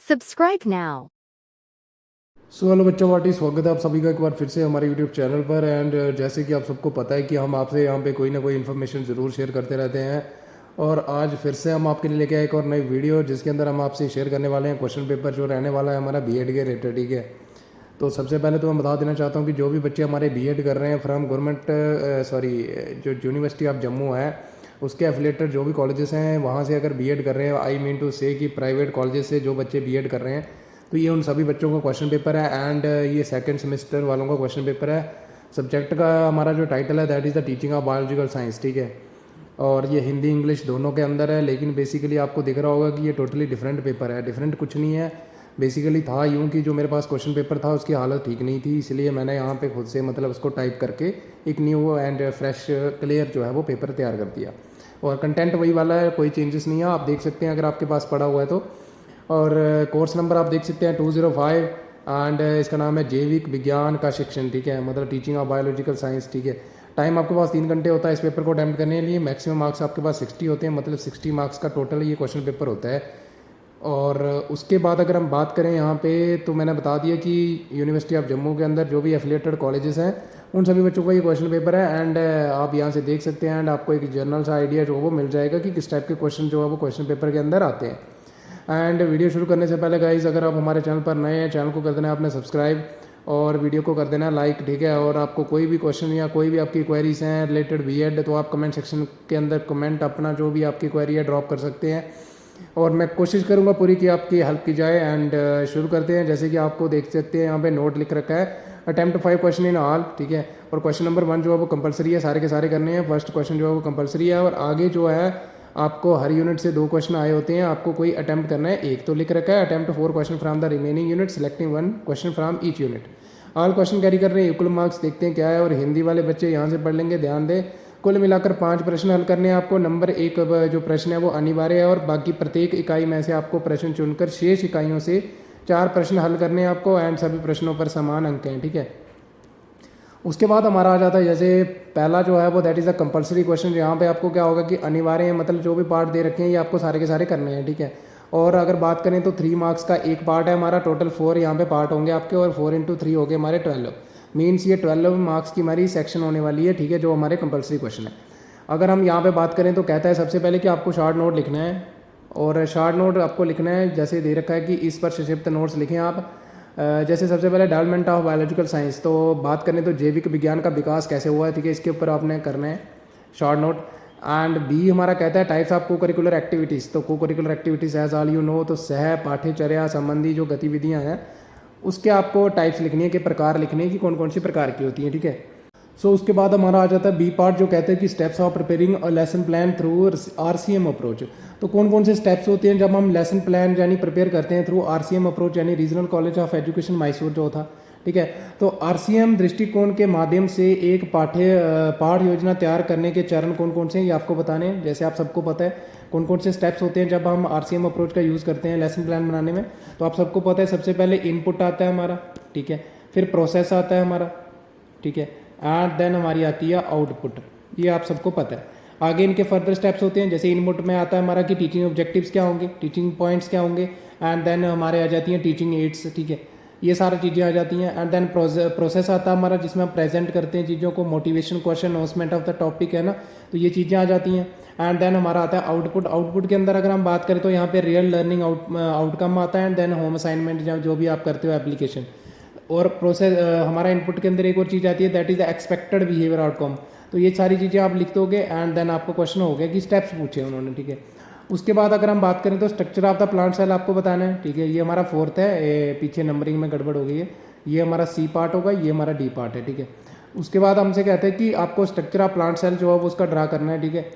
Subscribe now. So hello बच्चों, वाटी स्वागत है आप सभी का एक बार फिर से हमारे यूट्यूब चैनल पर। एंड जैसे कि आप सबको पता है कि हम आपसे यहाँ पे कोई ना कोई इन्फॉर्मेशन ज़रूर शेयर करते रहते हैं। और आज फिर से हम आपके लिए लेके आए एक और नई वीडियो, जिसके अंदर हम आपसे शेयर करने वाले हैं क्वेश्चन पेपर जो रहने वाला है हमारा बीएड के रिलेटेड। ठीक है, तो सबसे पहले तो मैं बता देना चाहता हूँ कि जो भी बच्चे हमारे बीएड कर रहे हैं फ्रॉम गवर्नमेंट जो यूनिवर्सिटी ऑफ जम्मू है उसके एफिलेटेड जो भी कॉलेजेस हैं वहाँ से अगर बीएड कर रहे हैं, आई मीन टू से कि प्राइवेट कॉलेजेस से जो बच्चे बीएड कर रहे हैं, तो ये उन सभी बच्चों का क्वेश्चन पेपर है। एंड ये सेकंड सेमेस्टर वालों का क्वेश्चन पेपर है। सब्जेक्ट का हमारा जो टाइटल है that is the teaching of biological science. ठीक है, और ये हिंदी इंग्लिश दोनों के अंदर है, लेकिन बेसिकली आपको दिख रहा होगा कि ये टोटली डिफरेंट पेपर है। डिफरेंट कुछ नहीं है, बेसिकली था यूँ कि जो मेरे पास क्वेश्चन पेपर था उसकी हालत ठीक नहीं थी, इसलिए मैंने यहाँ पे खुद से मतलब उसको टाइप करके एक न्यू एंड फ्रेश क्लियर जो है वो पेपर तैयार कर दिया। और कंटेंट वही वाला है, कोई चेंजेस नहीं है, आप देख सकते हैं अगर आपके पास पड़ा हुआ है तो। और कोर्स नंबर आप देख सकते हैं 205। एंड इसका नाम है जैविक विज्ञान का शिक्षण। ठीक है, मतलब टीचिंग ऑफ बायोलॉजिकल साइंस। ठीक है, टाइम आपके पास 3 घंटे होता है इस पेपर को अटैम्प्ट करने के लिए। मैक्सिमम मार्क्स आपके पास 60 होते हैं, मतलब 60 मार्क्स का टोटल ये क्वेश्चन पेपर होता है। और उसके बाद अगर हम बात करें यहाँ पे, तो मैंने बता दिया कि यूनिवर्सिटी ऑफ जम्मू के अंदर जो भी एफिलेटेड कॉलेजेस हैं उन सभी बच्चों का ये क्वेश्चन पेपर है। एंड आप यहाँ से देख सकते हैं, एंड आपको एक जनरल सा आइडिया जो वो मिल जाएगा कि किस टाइप के क्वेश्चन जो है वो क्वेश्चन पेपर के अंदर आते हैं। एंड वीडियो शुरू करने से पहले गाइस, अगर आप हमारे चैनल पर नए हैं, चैनल को कर देना आपने सब्सक्राइब और वीडियो को कर देना लाइक। ठीक है, और आपको कोई भी क्वेश्चन या कोई भी आपकी क्वेरीज हैं रिलेटेड बीएड, तो आप कमेंट सेक्शन के अंदर कमेंट अपना जो भी आपकी क्वेरी है ड्रॉप कर सकते हैं, और मैं कोशिश करूंगा पूरी कि आपकी हेल्प की जाए। एंड शुरू करते हैं। जैसे कि आपको देख सकते हैं यहाँ पे नोट लिख रखा है, अटैम्प्ट 5 क्वेश्चन इन ऑल। ठीक है, और क्वेश्चन नंबर 1 जो है वो कंपलसरी है, सारे के सारे करने हैं। फर्स्ट क्वेश्चन जो है वो कंपलसरी है, और आगे जो है आपको हर यूनिट से 2 क्वेश्चन आए होते हैं, आपको कोई अटैम्प्ट करना है एक। तो लिख रखा है attempt 4 question from the remaining unit, selecting 1 question from each unit. All question carry कर रहे हैं इक्वल मार्क्स, देखते हैं क्या है। और हिंदी वाले बच्चे यहाँ से पढ़ लेंगे, ध्यान दें। कुल मिलाकर 5 प्रश्न हल करने हैं आपको। नंबर 1 जो प्रश्न है वो अनिवार्य है, और बाकी प्रत्येक इकाई में से आपको प्रश्न चुनकर शेष इकाइयों से 4 प्रश्न हल करने हैं आपको। एंड सभी प्रश्नों पर समान अंक हैं। ठीक है, उसके बाद हमारा आ जाता है जैसे पहला जो है वो that is a compulsory question. यहाँ पे आपको क्या होगा कि अनिवार्य है, मतलब जो भी पार्ट दे रखे हैं ये आपको सारे के सारे करने हैं। ठीक है, और अगर बात करें तो 3 मार्क्स का एक पार्ट है हमारा, टोटल 4 यहाँ पे पार्ट होंगे आपके, और 4 इंटू 3 हो गए हमारे 12। मीन्स ये 12 मार्क्स की हमारी सेक्शन होने वाली है। ठीक है, जो हमारे कंपलसरी क्वेश्चन है। अगर हम यहाँ पे बात करें तो कहता है सबसे पहले कि आपको शॉर्ट नोट लिखना है, और शॉर्ट नोट आपको लिखना है जैसे दे रखा है कि इस पर संक्षिप्त नोट्स लिखें आप। जैसे सबसे पहले डेवलपमेंट ऑफ बायोलॉजिकल साइंस, तो बात करें तो जैविक विज्ञान का विकास कैसे हुआ है। ठीक है, इसके ऊपर आपने करना है शॉर्ट नोट। एंड बी हमारा कहता है types of co curricular activities, तो co curricular activities as all you know, तो सह पाठ्यचर्या संबंधी जो गतिविधियाँ हैं उसके आपको टाइप्स लिखनी है, कि प्रकार लिखने हैं कि कौन कौन सी प्रकार की होती हैं। ठीक है, सो उसके बाद हमारा आ जाता है बी पार्ट, जो कहते हैं कि steps of preparing a lesson plan through RCM approach. तो कौन कौन से स्टेप्स होते हैं जब हम लेसन प्लान यानी प्रिपेयर करते हैं थ्रू आरसीएम अप्रोच, यानी regional college of education Mysore जो था। ठीक है, तो आरसीएम दृष्टिकोण के माध्यम से एक पाठ योजना तैयार करने के चरण कौन कौन से हैं ये आपको बताने हैं। जैसे आप सबको पता है कौन कौन से स्टेप्स होते हैं जब हम आरसीएम अप्रोच का यूज़ करते हैं लेसन प्लान बनाने में। तो आप सबको पता है सबसे पहले इनपुट आता है हमारा। ठीक है, फिर प्रोसेस आता है हमारा। ठीक है, एंड देन हमारी आती है आउटपुट, ये आप सबको पता है। आगे इनके फर्दर स्टेप्स होते हैं, जैसे इनपुट में आता है हमारा कि टीचिंग ऑब्जेक्टिव्स क्या होंगे, टीचिंग पॉइंट्स क्या होंगे, एंड देन हमारे आ जाती हैं टीचिंग एड्स। ठीक है, ये सारी चीज़ें आ जाती हैं। एंड देन प्रोसेस आता है हमारा, जिसमें हम प्रेजेंट करते हैं चीज़ों को, motivation question announcement of the topic है ना, तो ये चीज़ें आ जाती हैं। एंड देन हमारा आता है आउटपुट। आउटपुट के अंदर अगर हम बात करें तो यहाँ पे रियल लर्निंग आउटकम आता है, एंड देन होम असाइनमेंट जो भी आप करते हो एप्लीकेशन। और प्रोसेस हमारा इनपुट के अंदर एक और चीज़ आती है that is the expected behaviour outcome. तो ये सारी चीज़ें आप लिख दोगे, एंड देन आपको क्वेश्चन हो गया कि स्टेप्स पूछे उन्होंने। ठीक है, उसके बाद अगर हम बात करें तो structure of the plant cell आपको बताना है। ठीक है, ये हमारा 4th है, पीछे नंबरिंग में गड़बड़ हो गई है, ये हमारा सी पार्ट होगा, ये हमारा डी पार्ट है। ठीक है, उसके बाद हमसे कहते हैं कि आपको स्ट्रक्चर ऑफ प्लांट सेल जो है वो उसका ड्रा करना है। ठीक है,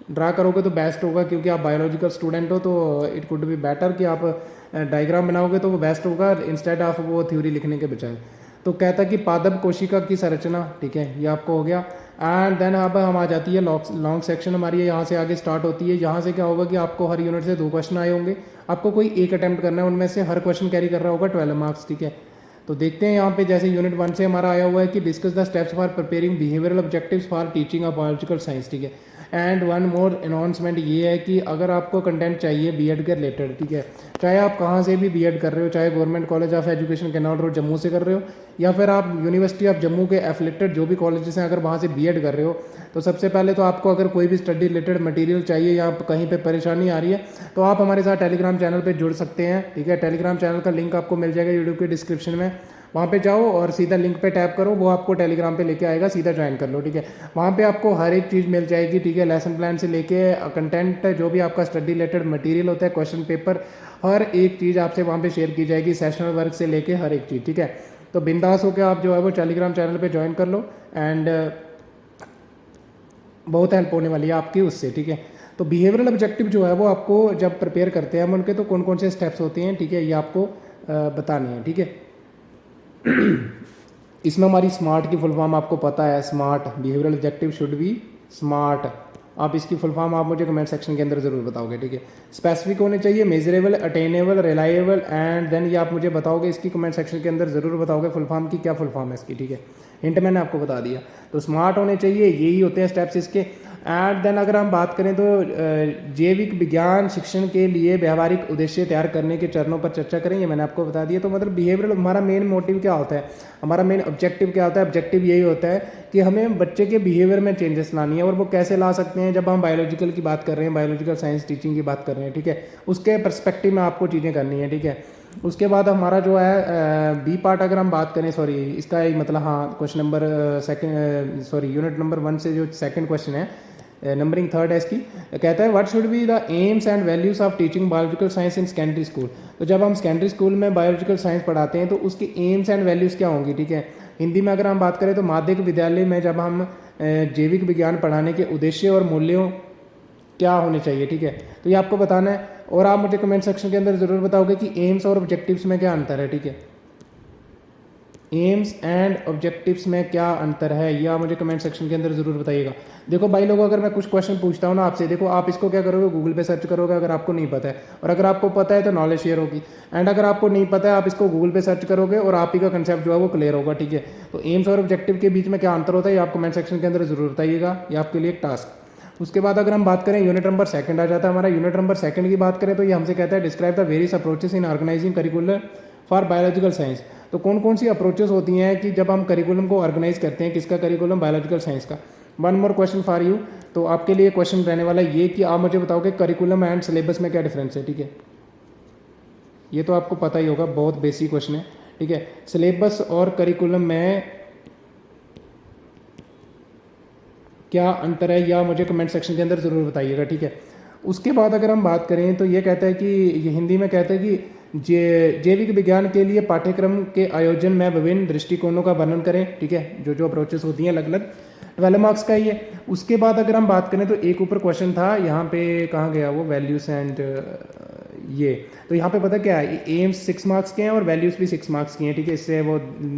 ड्रा करोगे तो बेस्ट होगा, क्योंकि आप बायोलॉजिकल स्टूडेंट हो, तो इट कुड बी बेटर कि आप डायग्राम बनाओगे तो वो बेस्ट होगा इंस्टेड ऑफ वो थ्योरी लिखने के बजाय। तो कहता है कि पादप कोशिका की संरचना। ठीक है, ये आपको हो गया। एंड देन अब हम आ जाती है लॉन्ग सेक्शन हमारी, यहाँ से आगे स्टार्ट होती है। यहाँ से क्या होगा कि आपको हर यूनिट से 2 क्वेश्चन आए होंगे, आपको कोई एक अटैम्प्ट करना है, उनमें से हर क्वेश्चन कैरी कर रहा होगा 12 मार्क्स। ठीक है, तो देखते हैं यहाँ पे जैसे यूनिट 1 से हमारा आया हुआ है कि discuss the steps for preparing behavioural objectives for teaching of biological science. ठीक है, एंड वन मोर अनाउंसमेंट ये है कि अगर आपको कंटेंट चाहिए बीएड के रिलेटेड, ठीक है, चाहे आप कहाँ से भी बीएड कर रहे हो, चाहे government college of education canal road Jammu से कर रहे हो या फिर आप यूनिवर्सिटी ऑफ जम्मू के एफिलेटेड जो भी कॉलेजेस हैं अगर वहाँ से बीएड कर रहे हो, तो सबसे पहले तो आपको अगर कोई भी स्टडी रिलेटेड मटेरियल चाहिए या कहीं पे परेशानी आ रही है तो आप हमारे साथ टेलीग्राम चैनल पे जुड़ सकते हैं, ठीक है। टेलीग्राम चैनल का लिंक आपको मिल जाएगा यूट्यूब के डिस्क्रिप्शन में, वहाँ पे जाओ और सीधा लिंक पे टैप करो, वो आपको टेलीग्राम पे लेके आएगा, सीधा ज्वाइन कर लो, ठीक है। वहाँ पे आपको हर एक चीज़ मिल जाएगी, ठीक है, लेसन प्लान से लेके कंटेंट जो भी आपका स्टडी रिलेटेड मटेरियल होता है, क्वेश्चन पेपर, हर एक चीज़ आपसे वहाँ पे शेयर की जाएगी, सेशनल वर्क से लेके हर एक चीज़, ठीक है। तो बिंदास होकर आप जो है वो टेलीग्राम चैनल पर ज्वाइन कर लो एंड बहुत हेल्प होने वाली है आपकी उससे, ठीक है। तो बिहेवियरल ऑब्जेक्टिव जो है वो आपको जब प्रिपेयर करते हैं हम उनके, तो कौन कौन से स्टेप्स होते हैं, ठीक है, ये आपको बताने हैं, ठीक है। इसमें हमारी स्मार्ट की फुल फॉर्म आपको पता है, smart behavioural objective should be smart. आप इसकी फुल फॉर्म आप मुझे कमेंट सेक्शन के अंदर ज़रूर बताओगे, ठीक है। स्पेसिफिक होने चाहिए, measurable, attainable, reliable and then ये आप मुझे बताओगे इसकी कमेंट सेक्शन के अंदर ज़रूर बताओगे फुल फॉर्म की क्या फुल फॉर्म है इसकी, ठीक है। हिंट मैंने आपको बता दिया। तो स्मार्ट होने चाहिए, यही होते हैं स्टेप्स इसके। एंड देन अगर हम बात करें तो जैविक विज्ञान शिक्षण के लिए व्यवहारिक उद्देश्य तैयार करने के चरणों पर चर्चा करें, ये मैंने आपको बता दिया। तो मतलब बिहेवियरल हमारा मेन मोटिव क्या होता है, हमारा मेन ऑब्जेक्टिव क्या होता है, ऑब्जेक्टिव यही होता है कि हमें बच्चे के बिहेवियर में चेंजेस लानी है। और वो कैसे ला सकते हैं, जब हम बायोलॉजिकल की बात कर रहे हैं, बायोलॉजिकल साइंस टीचिंग की बात कर रहे हैं, ठीक है, उसके पर्सपेक्टिव में आपको चीज़ें करनी है, ठीक है। उसके बाद हमारा जो है बी पार्ट अगर हम बात करें, सॉरी इसका मतलब हाँ question number second, sorry unit number 1 से जो सेकंड क्वेश्चन है, नंबरिंग थर्ड है इसकी, कहता है what should be the AIIMS and values of teaching biological science in secondary school. तो जब हम सेकेंडरी स्कूल में बायोलॉजिकल साइंस पढ़ाते हैं तो उसकी एम्स एंड वैल्यूज़ क्या होंगी, ठीक है। हिंदी में अगर हम बात करें तो माध्यमिक विद्यालय में जब हम जैविक विज्ञान पढ़ाने के उद्देश्य और मूल्यों क्या होने चाहिए, ठीक है, तो ये आपको बताना है। और आप मुझे कमेंट सेक्शन के अंदर ज़रूर बताओगे कि एम्स और ऑब्जेक्टिव्स में क्या अंतर है, ठीक है। एम्स एंड ऑब्जेक्टिव्स में क्या अंतर है, ये आप मुझे कमेंट सेक्शन के अंदर ज़रूर बताइएगा। देखो भाई लोगों, अगर मैं कुछ क्वेश्चन पूछता हूँ ना आपसे, देखो आप इसको क्या करोगे, गूगल पे सर्च करोगे अगर आपको नहीं पता है, और अगर आपको पता है तो नॉलेज शेयर होगी। एंड अगर आपको नहीं पता है आप इसको गूगल पे सर्च करोगे और आप ही का कंसेप्ट जो है वो क्लियर होगा, ठीक है। तो एम्स और ऑब्जेक्टिव के बीच में क्या अंतर होता है ये आप कमेंट सेक्शन के अंदर ज़रूर बताइएगा, ये आपके लिए एक टास्क। उसके बाद अगर हम बात करें यूनिट नंबर 2 आ जाता है हमारा। यूनिट नंबर 2 की बात करें तो ये हमसे कहता है describe the various approaches in organizing curricular for biological science. तो कौन कौन सी अप्रोचेस होती हैं कि जब हम करिकुलम को ऑर्गेनाइज करते हैं, किसका करिकुलम, बायोलॉजिकल साइंस का। One more question for you, तो आपके लिए क्वेश्चन रहने वाला ये कि आप मुझे बताओगे करिकुलम एंड सिलेबस में क्या डिफरेंस है, ठीक है। ये तो आपको पता ही होगा, बहुत बेसिक क्वेश्चन है, ठीक है। सिलेबस और करिकुलम में क्या अंतर है या मुझे कमेंट सेक्शन के अंदर ज़रूर बताइएगा, ठीक है। उसके बाद अगर हम बात करें तो ये कहता है कि ये हिंदी में कहता है कि जैविक विज्ञान के लिए पाठ्यक्रम के आयोजन में विभिन्न दृष्टिकोणों का वर्णन करें, ठीक है, जो जो अप्रोचेस होती हैं अलग अलग, 12 मार्क्स का ही है। उसके बाद अगर हम बात करें तो एक ऊपर क्वेश्चन था, यहाँ पे कहाँ गया वो, वैल्यूज एंड ये, तो यहाँ पे पता क्या है, एम्स 6 मार्क्स के हैं और वैल्यूज़ भी 6 मार्क्स की हैं, ठीक है। इससे वो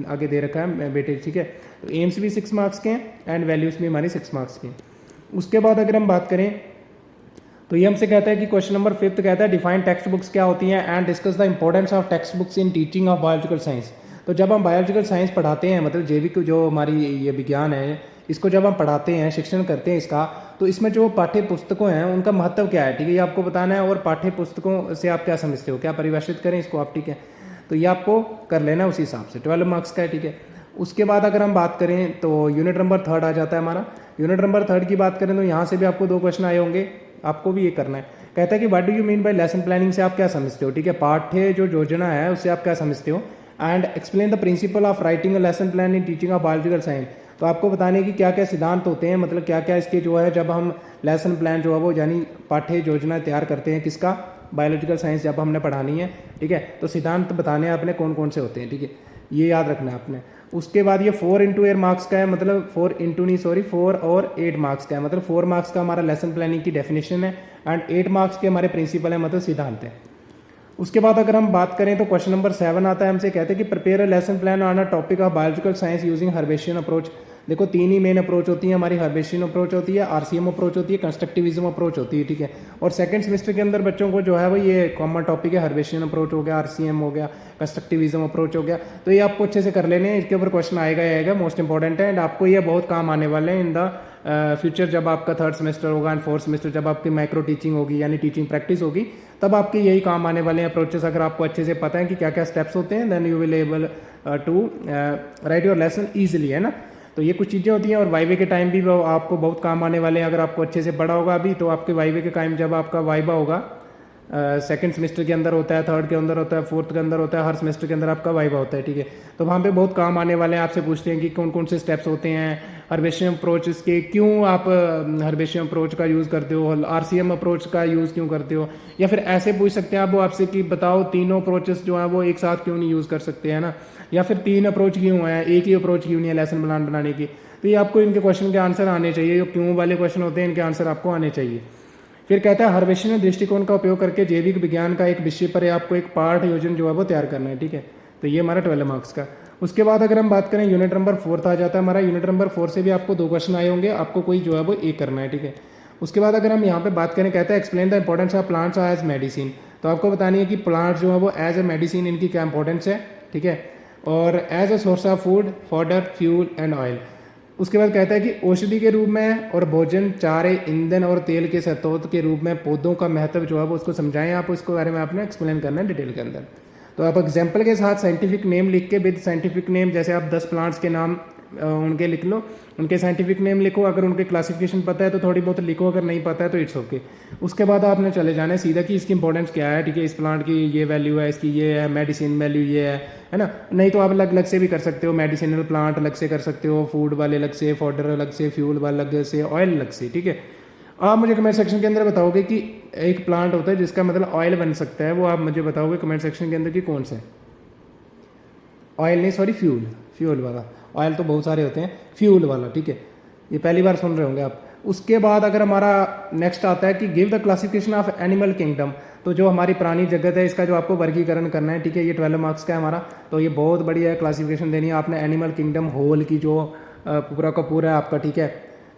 आगे दे रखा है बेटे, ठीक है। तो एम्स भी 6 मार्क्स के हैं एंड वैल्यूज़ भी हमारी 6 मार्क्स की हैं। उसके बाद अगर हम बात करें तो ये हमसे कहता है कि क्वेश्चन नंबर 5 कहता है डिफाइन टेक्स्ट बुक्स क्या होती हैं and discuss the importance of text books in teaching of biological science. तो जब हम बायोलॉजिकल साइंस पढ़ाते हैं, मतलब जैविक जो हमारी ये विज्ञान है, इसको जब हम पढ़ाते हैं, शिक्षण करते हैं इसका, तो इसमें जो पाठ्य पुस्तकों हैं उनका महत्व क्या है, ठीक है, ये आपको बताना है। और पाठ्य पुस्तकों से आप क्या समझते हो, क्या परिभाषित करें इसको आप, ठीक है। तो ये आपको कर लेना उसी हिसाब से, 12 मार्क्स का है, ठीक है। उसके बाद अगर हम बात करें तो यूनिट नंबर 3 आ जाता है हमारा। यूनिट नंबर 3 की बात करें तो यहाँ से भी आपको 2 क्वेश्चन आए होंगे, आपको भी ये करना है। कहता है कि what do you mean by lesson planning से आप क्या समझते हो, ठीक है, पाठ्य जो योजना है उससे आप क्या समझते हो। And explain the principle of writing a lesson plan in teaching of biological science. तो आपको बताने की क्या क्या सिद्धांत होते हैं, मतलब क्या क्या इसके जो है जब हम लेसन प्लान जो है वो यानी पाठ्य योजना तैयार करते हैं, किसका, बायोलॉजिकल साइंस जब हमने पढ़ानी है, ठीक है। तो सिद्धांत बताने हैं आपने कौन कौन से होते हैं, ठीक है, ये याद रखना है आपने। उसके बाद ये 4 इंटू 8 मार्क्स का है, मतलब 4 इंटू नहीं सॉरी 4 और 8 मार्क्स का है, मतलब 4 मार्क्स का हमारा लेसन प्लानिंग की डेफिनेशन है एंड 8 मार्क्स के हमारे प्रिंसिपल है, मतलब सिद्धांत है। उसके बाद अगर हम बात करें तो क्वेश्चन नंबर 7 आता है, हमसे कहते हैं कि prepare a lesson plan on a topic of biological science using Herbartian approach. देखो 3 ही मेन अप्रोच होती है हमारी, हर्बेशियन अप्रोच होती है, आरसीएम अप्रोच होती है, कंस्ट्रक्टिविज्म अप्रोच होती है, ठीक है। और सेकंड सेमेस्टर के अंदर बच्चों को जो है वो ये कॉमन टॉपिक है, हर्बेशियन अप्रोच हो गया, आरसीएम हो गया, कंस्ट्रक्टिविज्म अप्रोच हो गया। तो ये आपको अच्छे से कर लेने हैं, इसके ऊपर क्वेश्चन आएगा ही आएगा, मोस्ट इंपॉर्टेंट है एंड आपको ये बहुत काम आने वाले हैं इन द फ्यूचर जब आपका थर्ड सेमेस्टर होगा एंड फोर्थ सेमेस्टर जब आपकी माइक्रो टीचिंग होगी यानी टीचिंग प्रैक्टिस होगी, तब आपके यही काम आने वाले हैं अप्रोचेस। अगर आपको अच्छे से पता है कि क्या क्या स्टेप्स होते हैं, then you will able to write your lesson easily, है ना। तो ये कुछ चीज़ें होती हैं। और वाइवे के टाइम भी वो आपको बहुत काम आने वाले हैं। अगर आपको अच्छे से पढ़ा होगा अभी, तो आपके वाइवे के टाइम जब आपका वाइवा होगा, सेकंड सेमेस्टर के अंदर होता है, थर्ड के अंदर होता है, फोर्थ के अंदर होता है, हर सेमेस्टर के अंदर आपका वाइवा होता है, ठीक है। तो वहाँ पे बहुत काम आने वाले हैं। आपसे पूछते हैं कि कौन कौन से स्टेप्स होते हैं हर्बेशियम अप्रोच के, क्यों आप हर्बेशियम अप्रोच का यूज़ करते हो, आरसीएम अप्रोच का यूज़ क्यों करते हो, या फिर ऐसे पूछ सकते हैं आप वो आपसे कि बताओ तीनों अप्रोचेस जो हैं वो एक साथ क्यों नहीं यूज़ कर सकते, है ना, या फिर तीन अप्रोच क्यों हैं, एक ही अप्रोच क्यों नहीं है लेसन प्लान बनाने की। तो ये आपको इनके क्वेश्चन के आंसर आने चाहिए, जो क्यों वाले क्वेश्चन होते हैं इनके आंसर आपको आने चाहिए। फिर कहता है हर्बेशियन दृष्टिकोण का उपयोग करके जैविक विज्ञान का एक विषय पर आपको एक पाठ योजन जो है वो तैयार करना है, ठीक है। तो ये हमारा 12 मार्क्स का। उसके बाद अगर हम बात करें यूनिट नंबर 4 आ जाता है हमारा। यूनिट नंबर 4 से भी आपको 2 क्वेश्चन आए होंगे, आपको कोई जो है वो एक करना है, ठीक है। उसके बाद अगर हम यहाँ पे बात करें, कहता है explain the importance of plants as medicine. तो आपको बतानी है कि प्लांट जो है वो एज ए मेडिसिन इनकी क्या इंपॉर्टेंस है, ठीक है, और as a source of food, fodder, fuel and oil. उसके बाद कहता है कि औषधि के रूप में और भोजन, चारे, ईंधन और तेल के स्रोत के रूप में पौधों का महत्व जो है वो उसको समझाएं। आप उसको बारे में आपने एक्सप्लेन करना है डिटेल के अंदर। तो आप एग्जाम्पल के साथ साइंटिफिक नेम लिख के, विद साइंटिफिक नेम, जैसे आप 10 प्लांट्स के नाम उनके लिख लो, उनके साइंटिफिक नेम लिखो। अगर उनके क्लासिफिकेशन पता है तो थोड़ी बहुत लिखो, अगर नहीं पता है तो इट्स ओके। उसके बाद आपने चले जाना है सीधा कि इसकी इंपॉर्टेंस क्या है, ठीक है, इस प्लांट की ये वैल्यू है, इसकी ये है, मेडिसिन वैल्यू ये है ना। नहीं तो आप अलग अलग से भी कर सकते हो, मेडिसिनल प्लांट अलग से कर सकते हो, फूड वाले अलग से, फॉडर अलग से, फ्यूल वाले अलग से, ऑयल अलग से, ठीक है। आप मुझे कमेंट सेक्शन के अंदर बताओगे कि एक प्लांट होता है जिसका मतलब ऑयल बन सकता है, वो आप मुझे बताओगे कमेंट सेक्शन के अंदर कि कौन सा है। ऑयल नहीं, सॉरी, फ्यूल, फ्यूल वाला। ऑयल तो बहुत सारे होते हैं, फ्यूल वाला, ठीक है। ये पहली बार सुन रहे होंगे आप। उसके बाद अगर हमारा नेक्स्ट आता है कि give the classification of animal kingdom. तो जो हमारी प्राणी जगत है इसका जो आपको वर्गीकरण करना है, ठीक है, ये 12 मार्क्स का है हमारा। तो ये बहुत बढ़िया क्लासिफिकेशन देनी है आपने एनिमल किंगडम होल की, जो पूरा का पूरा है आपका, ठीक है,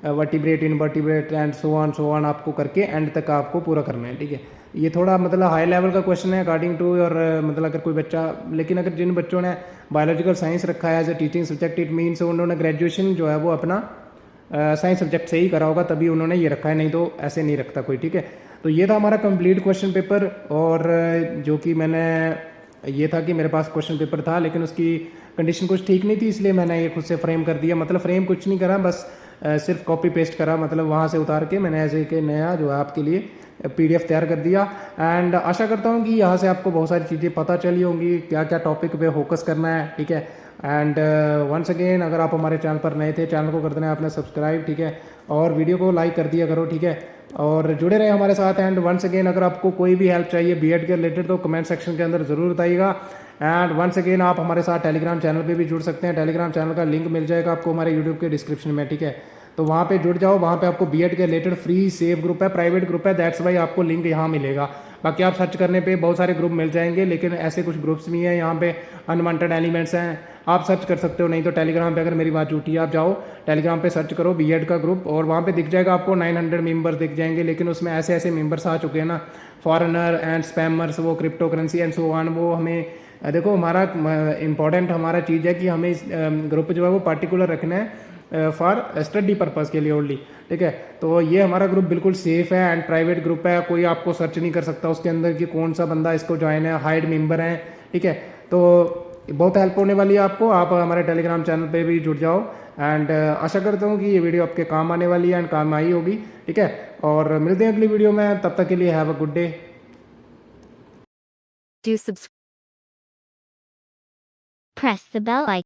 vertebrate, invertebrate and so on आपको करके एंड तक आपको पूरा करना है, ठीक है। ये थोड़ा मतलब हाई लेवल का क्वेश्चन है अकॉर्डिंग टू, और मतलब अगर कोई बच्चा, लेकिन अगर जिन बच्चों ने बायोलॉजिकल साइंस रखा है as a teaching subject, it means उन्होंने ग्रेजुएशन जो है वो अपना साइंस सब्जेक्ट से ही करा होगा, तभी उन्होंने ये रखा है, नहीं तो ऐसे नहीं रखता कोई, ठीक है। तो ये था हमारा कंप्लीट क्वेश्चन पेपर। और जो कि मैंने, ये था कि मेरे पास क्वेश्चन पेपर था लेकिन उसकी कंडीशन कुछ ठीक नहीं थी, इसलिए मैंने ये खुद से फ्रेम कर दिया। मतलब फ्रेम कुछ नहीं करा, बस सिर्फ कॉपी पेस्ट करा, मतलब वहाँ से उतार के मैंने ऐसे के नया जो है आपके लिए PDF तैयार कर दिया। एंड आशा करता हूँ कि यहाँ से आपको बहुत सारी चीज़ें पता चली होंगी, क्या क्या टॉपिक पे फोकस करना है, ठीक है। एंड वंस अगेन, अगर आप हमारे चैनल पर नए थे, चैनल को कर देना है आपने सब्सक्राइब, ठीक है, और वीडियो को लाइक कर दिया करो, ठीक है, और जुड़े रहे हमारे साथ। एंड वंस अगेन, अगर आपको कोई भी हेल्प चाहिए बीएड के रिलेटेड तो कमेंट सेक्शन के अंदर ज़रूर बताइएगा। एंड वंस अगेन, आप हमारे साथ टेलीग्राम चैनल पे भी जुड़ सकते हैं। टेलीग्राम चैनल का लिंक मिल जाएगा आपको हमारे यूट्यूब के डिस्क्रिप्शन में, ठीक है। तो वहाँ पे जुड़ जाओ, वहाँ पे आपको बीएड के रिलेटेड फ्री सेफ ग्रुप है, प्राइवेट ग्रुप है, दैट्स वाई आपको लिंक यहाँ मिलेगा। बाकी आप सर्च करने पे बहुत सारे ग्रुप मिल जाएंगे, लेकिन ऐसे कुछ ग्रुप्स भी हैं यहाँ पे, अनवांटेड एलिमेंट्स हैं, आप सर्च कर सकते हो। नहीं तो टेलीग्राम पे, अगर मेरी बात झूठी है, आप जाओ टेलीग्राम पे सर्च करो बीएड का ग्रुप, और वहाँ पे दिख जाएगा आपको 900 मेंबर्स दिख जाएंगे। लेकिन उसमें ऐसे ऐसे मेंबर्स आ चुके हैं ना, फॉरेनर एंड स्पैमर्स, वो crypto currency and so on. वो हमें देखो, हमारा इंपॉर्टेंट हमारा चीज़ है कि हमें इस ग्रुप जो है वो पर्टिकुलर रखना है फॉर स्टडी पर्पज़ के लिए ओनली, ठीक है। तो ये हमारा ग्रुप बिल्कुल सेफ़ है एंड प्राइवेट ग्रुप है, कोई आपको सर्च नहीं कर सकता उसके अंदर कि कौन सा बंदा इसको ज्वाइन है, हाइड मेंबर हैं, ठीक है। तो बहुत हेल्प होने वाली है आपको, आप हमारे टेलीग्राम चैनल पे भी जुड़ जाओ। एंड आशा करता हूँ कि ये वीडियो आपके काम आने वाली है एंड काम आई होगी, ठीक है। और मिलते हैं अगली वीडियो में, तब तक के लिए have a good day. Do press the bell icon.